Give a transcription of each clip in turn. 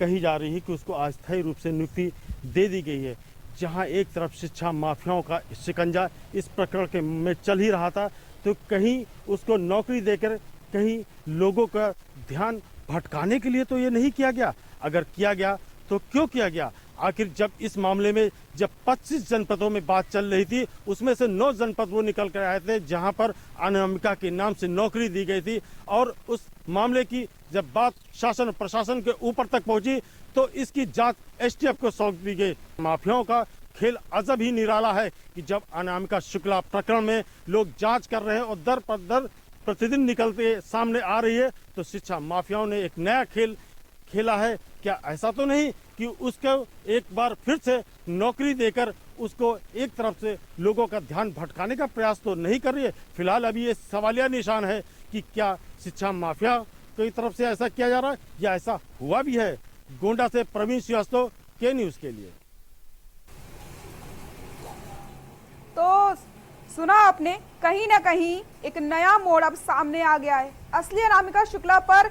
कही जा रही है कि उसको अस्थायी रूप से नियुक्ति दे दी गई है। जहां एक तरफ शिक्षा माफियाओं का शिकंजा इस प्रकरण के में चल ही रहा था, तो कहीं उसको नौकरी देकर कहीं लोगों का ध्यान भटकाने के लिए तो ये नहीं किया गया। अगर किया गया तो क्यों किया गया? आखिर जब इस मामले में जब 25 जनपदों में बात चल रही थी, उसमें से 9 जनपद वो निकल कर आए थे जहां पर अनामिका के नाम से नौकरी दी गई थी। और उस मामले की जब बात शासन और प्रशासन के ऊपर तक पहुंची तो इसकी जांच एसटीएफ को सौंप दी गई। माफियाओं का खेल अजब ही निराला है कि जब अनामिका शुक्ला प्रकरण में लोग जांच कर रहे हैं और दर पर दर प्रतिदिन निकलते सामने आ रही है, तो शिक्षा माफियाओं ने एक नया खेल खेला है। क्या ऐसा तो नहीं कि उसको एक बार फिर से नौकरी देकर उसको एक तरफ से लोगों का ध्यान भटकाने का प्रयास तो नहीं कर रही है? फिलहाल अभी ये सवालिया निशान है कि क्या शिक्षा माफिया की तरफ से ऐसा किया जा रहा है या ऐसा हुआ भी है। गोंडा से प्रवीण श्रीवास्तव, के न्यूज के लिए। तो सुना आपने, कहीं ना कहीं एक नया मोड़ अब सामने आ गया है। असली अनामिका शुक्ला पर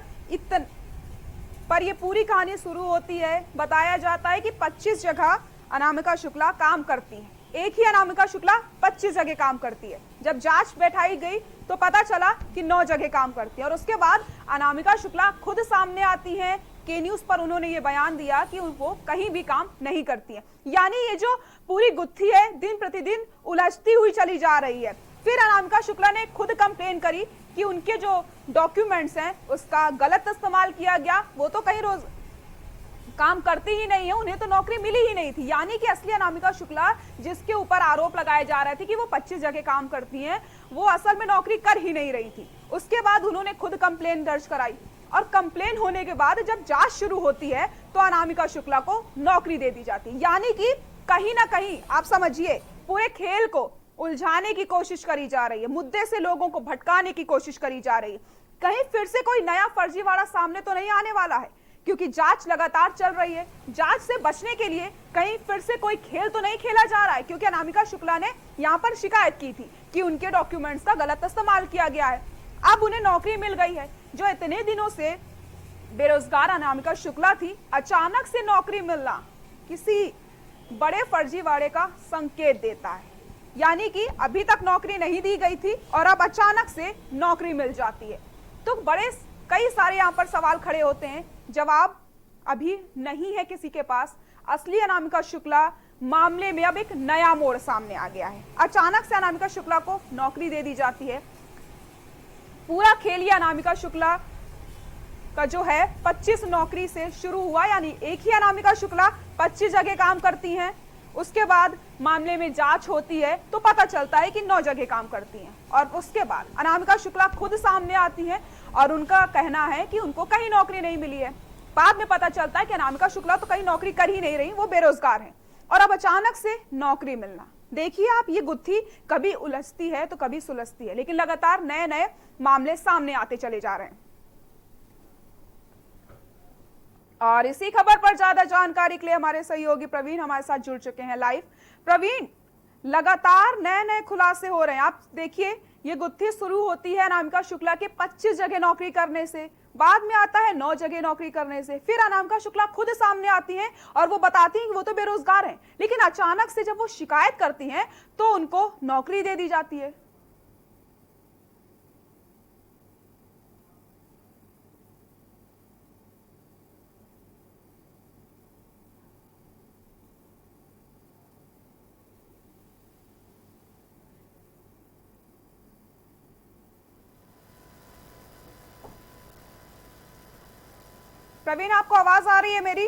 ये पूरी कहानी शुरू होती है। बताया जाता है कि 25 जगह अनामिका शुक्ला काम करती है। एक ही अनामिका शुक्ला 25 जगह काम करती है। जब जांच बैठाई गई तो पता चला कि 9 जगह काम करती है। और उसके बाद अनामिका शुक्ला खुद सामने आती हैं। के न्यूज पर उन्होंने ये बयान दिया कि वो कहीं भी काम नहीं करती है। यानी ये जो पूरी गुत्थी है दिन प्रतिदिन उलझती हुई चली जा रही है। फिर अनामिका शुक्ला ने खुद कंप्लेन करी कि उनके जो डॉक्यूमेंट्स हैं उसका गलत इस्तेमाल किया गया। वो तो कहीं रोज काम करती ही नहीं है, उन्हें तो नौकरी मिली ही नहीं थी। यानी कि असली अनामिका शुक्ला, जिसके ऊपर आरोप लगाए जा रहे थे कि वो 25 जगह काम करती हैं, वो असल में नौकरी कर ही नहीं रही थी। उसके बाद उन्होंने खुद कंप्लेन दर्ज कराई और कंप्लेन होने के बाद जब जांच शुरू होती है तो अनामिका शुक्ला को नौकरी दे दी जाती है। यानी कि कहीं ना कहीं आप समझिए पूरे खेल को उलझाने की कोशिश करी जा रही है, मुद्दे से लोगों को भटकाने की कोशिश करी जा रही है। कहीं फिर से कोई नया फर्जीवाड़ा सामने तो नहीं आने वाला है, क्योंकि जांच लगातार चल रही है। जांच से बचने के लिए कहीं फिर से कोई खेल तो नहीं खेला जा रहा है, क्योंकि अनामिका शुक्ला ने यहां पर शिकायत की थी कि उनके डॉक्यूमेंट्स का गलत इस्तेमाल किया गया है। अब उन्हें नौकरी मिल गई है। जो इतने दिनों से बेरोजगार अनामिका शुक्ला थी, अचानक से नौकरी मिलना किसी बड़े फर्जीवाड़े का संकेत देता है। यानी कि अभी तक नौकरी नहीं दी गई थी और अब अचानक से नौकरी मिल जाती है। तो कई सारे यहाँ पर सवाल खड़े होते हैं, जवाब अभी नहीं है किसी के पास। असली अनामिका शुक्ला मामले में अब एक नया मोड़ सामने आ गया है। अचानक से अनामिका शुक्ला को नौकरी दे दी जाती है। पूरा खेल ये अनामिका शुक्ला का जो है 25 नौकरी से शुरू हुआ। यानी एक ही अनामिका शुक्ला 25 जगह काम करती हैं। उसके बाद मामले में जांच होती है तो पता चलता है कि 9 जगह काम करती हैं। और उसके बाद अनामिका शुक्ला खुद सामने आती हैं और उनका कहना है कि उनको कहीं नौकरी नहीं मिली है। बाद में पता चलता है कि अनामिका शुक्ला तो कहीं नौकरी कर ही नहीं रही, वो बेरोजगार हैं। और अब अचानक से नौकरी मिलना, देखिए आप, ये गुत्थी कभी उलझती है तो कभी सुलझती है, लेकिन लगातार नए नए मामले सामने आते चले जा रहे हैं। और इसी खबर पर ज्यादा जानकारी के लिए हमारे सहयोगी प्रवीण हमारे साथ जुड़ चुके हैं लाइव। प्रवीण, लगातार नए नए खुलासे हो रहे हैं। आप देखिए, ये गुत्थी शुरू होती है अनामिका शुक्ला के 25 जगह नौकरी करने से, बाद में आता है 9 जगह नौकरी करने से। फिर अनामिका शुक्ला खुद सामने आती हैं और वो बताती हैं कि वो तो बेरोजगार हैं, लेकिन अचानक से जब वो शिकायत करती हैं तो उनको नौकरी दे दी जाती है। प्रवीण, आपको आवाज आ रही है मेरी?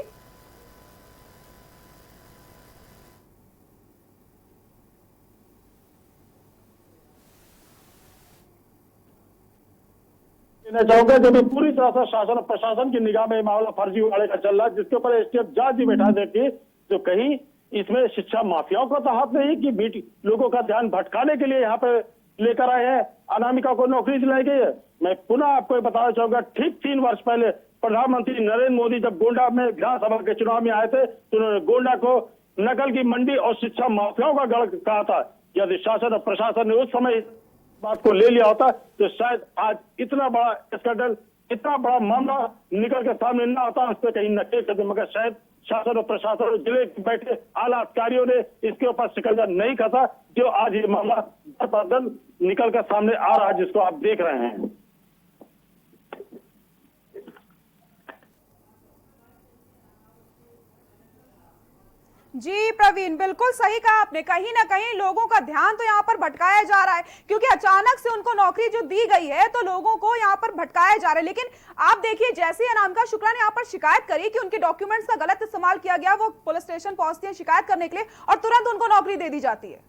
मैं चाहूंगा जब पूरी तरह से शासन और प्रशासन की निगाह में मामला फर्जीवाड़े का चल रहा है, जिसके ऊपर एसटीएफ जांच भी बैठा देती, तो कहीं इसमें शिक्षा माफियाओं का तो हाथ नहीं कि लोगों का ध्यान भटकाने के लिए यहाँ पे लेकर आए हैं, अनामिका को नौकरी दिलाई गई है। मैं पुनः आपको बताना चाहूंगा, ठीक 3 वर्ष पहले प्रधानमंत्री नरेंद्र मोदी जब गोंडा में विधानसभा के चुनाव में आए थे तो उन्होंने गोंडा को नकल की मंडी और शिक्षा माफियाओं का गढ़ कहा था। यदि शासन और प्रशासन ने उस समय बात को ले लिया होता तो शायद आज इतना बड़ा स्कैंडल इतना बड़ा मामला निकल के सामने ना आता, उस पर कहीं नकेल करते, मगर शायद शासन और प्रशासन और जिले के बैठे आला अधिकारियों ने इसके ऊपर शिकंजा नहीं कसा, जो आज ये मामला दर पर दर निकल कर सामने आ रहा है, जिसको आप देख रहे हैं। जी प्रवीण, बिल्कुल सही कहा आपने। कहीं ना कहीं लोगों का ध्यान तो यहाँ पर भटकाया जा रहा है, क्योंकि अचानक से उनको नौकरी जो दी गई है तो लोगों को यहाँ पर भटकाया जा रहा है। लेकिन आप देखिए, जैसे ही अनामिका शुक्ला ने यहाँ पर शिकायत करी कि उनके डॉक्यूमेंट्स का गलत इस्तेमाल किया गया, वो पुलिस स्टेशन पहुंचती है शिकायत करने के लिए और तुरंत उनको नौकरी दे दी जाती है।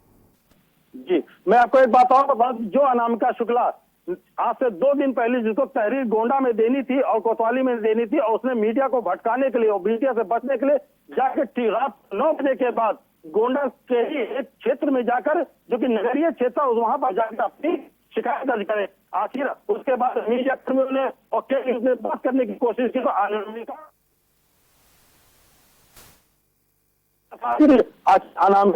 जी, मैं आपको एक बात और जो अनामिका शुक्ला आज से 2 दिन पहले जिसको तहरीर गोंडा में देनी थी और कोतवाली में देनी थी, और उसने मीडिया को भटकाने के लिए और मीडिया से बचने के लिए जाकर ठीक रात 9 बजे के बाद गोंडा के ही एक क्षेत्र में जाकर, जो कि नगरीय क्षेत्र, वहां पर जाकर अपनी शिकायत दर्ज करे। आखिर उसके बाद मीडिया कर्मियों ने और उसने बात करने की कोशिश की तो अनामिका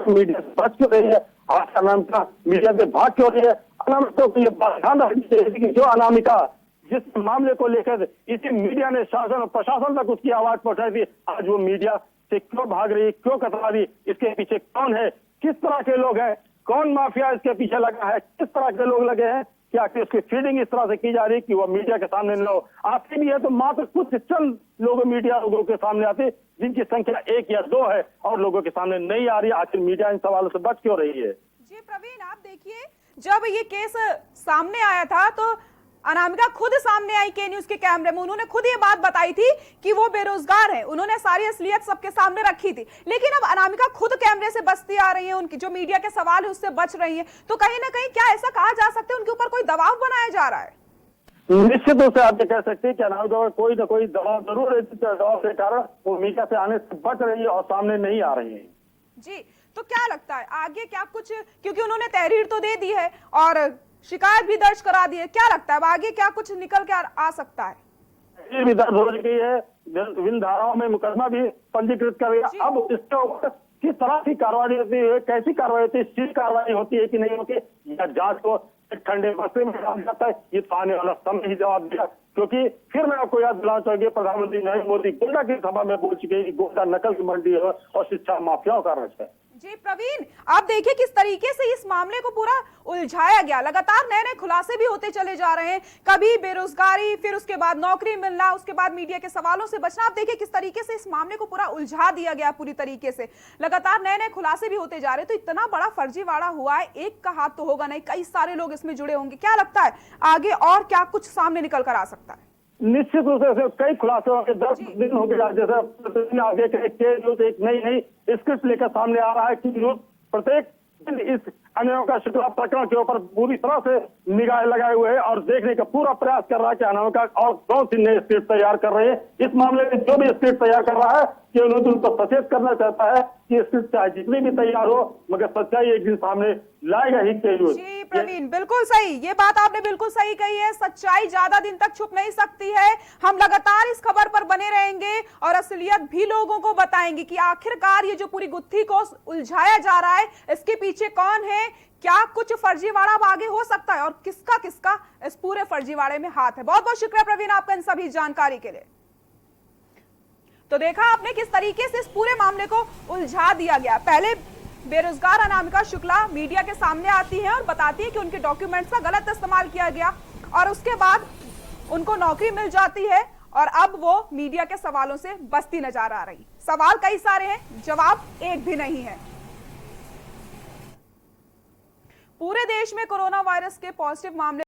मीडिया से बच क्यों रही है, आज अनामिका मीडिया से भाग क्यों रही है। अनामिका को ये बात ध्यान रखनी चाहिए कि जो अनामिका जिस मामले को लेकर इसी मीडिया ने शासन और प्रशासन तक उसकी आवाज पहुंचाई थी, आज वो मीडिया से क्यों भाग रही, क्यों कतरा रही, इसके पीछे कौन है, किस तरह के लोग हैं, कौन माफिया इसके पीछे लगा है, किस तरह के लोग लगे हैं, क्या कि उसकी फीडिंग इस तरह से की जा रही है कि वो मीडिया के सामने न हो। आती भी है तो मात्र कुछ चंद लोग मीडिया लोगों के सामने आते, जिनकी संख्या 1 या 2 है और लोगों के सामने नहीं आ रही। आखिर मीडिया इन सवालों से बच क्यों रही है। जी प्रवीण, आप देखिए, जब ये केस सामने आया था तो अनामिका खुद सामने आई के न्यूज के कैमरे में, उन्होंने खुद ये बात बताई थी कि वो बेरोजगार है, उन्होंने सारी असलियत सबके सामने रखी थी। लेकिन अब अनामिका खुद कैमरे से बचती आ रही है, उनकी जो मीडिया के सवाल है उससे बच रही है, तो कहीं ना कहीं क्या ऐसा कहा जा सकता है उनके ऊपर कोई दबाव बनाया जा रहा है? निश्चित रूप से आप ये कह सकते हैं कि अनामिका कोई ना कोई दबाव जरूर है, दबाव के कारण वो मीडिया से आने से बच रही है और सामने नहीं आ रही है। जी, तो क्या लगता है आगे क्या कुछ, क्योंकि उन्होंने तहरीर तो दे दी है और शिकायत भी दर्ज करा दी है, क्या लगता है अब आगे क्या कुछ निकल के आ सकता है? तहरीर भी दर्ज हो गई है, विभिन्न धाराओं में मुकदमा भी पंजीकृत कर दिया। अब इसके ऊपर किस तरह की कार्रवाई होती है, कैसी कार्रवाई होती है, सीधी कार्रवाई होती है कि नहीं होती, या जांच को एक ठंडे बस्ते में डाल जाता है, ये तो आने वाला समय ही जवाब दिया। क्योंकि फिर मैं आपको याद दिलाना चाहूंगी, प्रधानमंत्री नरेंद्र मोदी गोंडा की सभा में बोल चुके हैं कि गोंडा नकल की मंडी है और शिक्षा माफियाओं का रच है। जी प्रवीण, आप देखिए किस तरीके से इस मामले को पूरा उलझाया गया, लगातार नए नए खुलासे भी होते चले जा रहे हैं, कभी बेरोजगारी, फिर उसके बाद नौकरी मिलना, उसके बाद मीडिया के सवालों से बचना। आप देखिए किस तरीके से इस मामले को पूरा उलझा दिया गया पूरी तरीके से, लगातार नए नए खुलासे भी होते जा रहे हैं। तो इतना बड़ा फर्जीवाड़ा हुआ है, एक का हाथ तो होगा नहीं, कई सारे लोग इसमें जुड़े होंगे। क्या लगता है आगे और क्या कुछ सामने निकल कर आ सकता है? निश्चित रूप से कई खुलासे होंगे, 10 दिन हो गया जैसे आगे एक नई स्क्रिप्ट लेकर सामने आ रहा है कि प्रत्येक दिन इस अनामिका शुक्ला प्रकरण के ऊपर पूरी तरह से निगाह लगाए हुए है और देखने का पूरा प्रयास कर रहा है कि अनामिका और कौन सी नई स्क्रिप्ट तैयार कर रहे हैं। इस मामले में जो भी स्क्रिप्ट तैयार कर रहा है कि उन्होंने उनको सचेत करना चाहता है कि स्क्रिप्ट चाहे जितनी भी तैयार हो, मगर सच्चाई एक दिन सामने लाएगा ही। जी प्रवीण, बिल्कुल सही, ये बात आपने बिल्कुल सही कही है, सच्चाई ज्यादा दिन तक छुप नहीं सकती है। हम लगातार इस खबर पर बने रहेंगे और असलियत भी लोगों को बताएंगे कि आखिरकार ये जो पूरी गुत्थी को उलझाया जा रहा है, इसके पीछे कौन है, क्या कुछ फर्जीवाड़ा आगे हो सकता है और किसका किसका इस पूरे फर्जीवाड़े में हाथ है। बहुत बहुत शुक्रिया प्रवीण आपका इन सभी जानकारी के लिए। तो देखा आपने किस तरीके से इस पूरे मामले को उलझा दिया गया। पहले बेरोजगार अनामिका शुक्ला मीडिया के सामने आती है और बताती है कि उनके डॉक्यूमेंट्स का गलत इस्तेमाल किया गया, और उसके बाद उनको नौकरी मिल जाती है और अब वो मीडिया के सवालों से बचती नजर आ रही। सवाल कई सारे हैं, जवाब एक भी नहीं है। पूरे देश में कोरोना वायरस के पॉजिटिव मामले